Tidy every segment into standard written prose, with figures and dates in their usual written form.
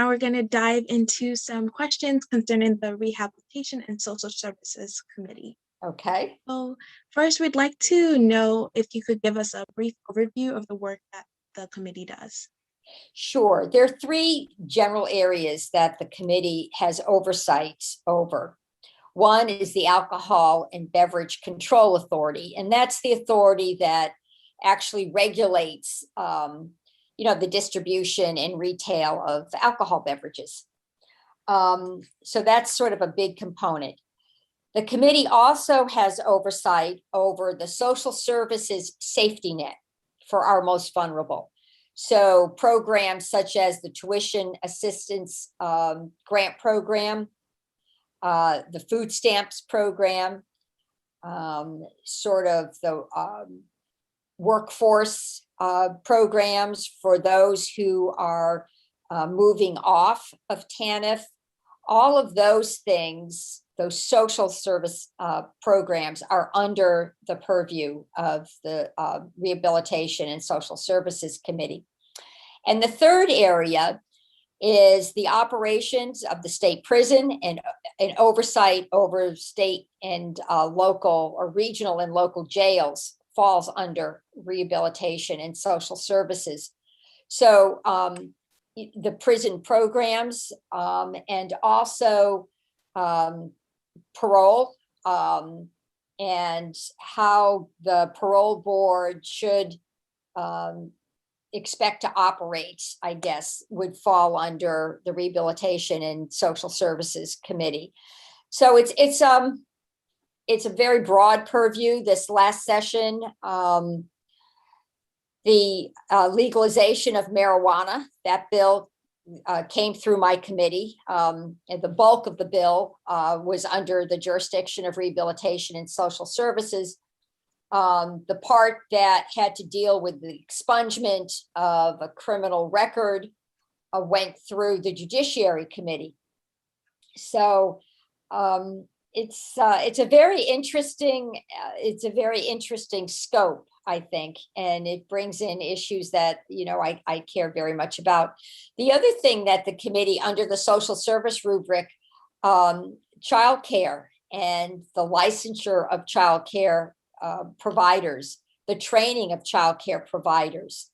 now we're going to dive into some questions concerning the Rehabilitation and Social Services Committee. Okay. So first, we'd like to know if you could give us a brief overview of the work that the committee does. Sure. There are three general areas that the committee has oversight over. One is the Alcohol and Beverage Control Authority, and that's the authority that actually regulates, the distribution and retail of alcohol beverages. So that's sort of a big component. The committee also has oversight over the social services safety net for our most vulnerable. So programs such as the tuition assistance grant program, the food stamps program, sort of the workforce programs for those who are moving off of TANF. All of those things, those social service programs are under the purview of the Rehabilitation and Social Services Committee. And the third area is the operations of the state prison and oversight over state and local or regional and local jails falls under Rehabilitation and Social Services. So the prison programs and also parole and how the parole board should expect to operate, I guess, would fall under the Rehabilitation and Social Services Committee. So it's a very broad purview. This last session, the legalization of marijuana, that bill came through my committee. And the bulk of the bill was under the jurisdiction of Rehabilitation and Social Services. The part that had to deal with the expungement of a criminal record went through the Judiciary Committee. So it's a very interesting scope, I think, and it brings in issues that I care very much about. The other thing that the committee, under the social service rubric, childcare and the licensure of childcare providers, the training of childcare providers,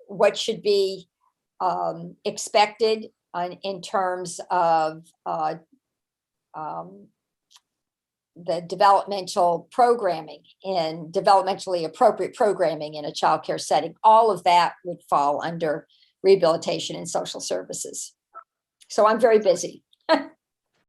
what should be expected in terms of the developmental programming and developmentally appropriate programming in a childcare setting. All of that would fall under Rehabilitation and Social Services. So I'm very busy.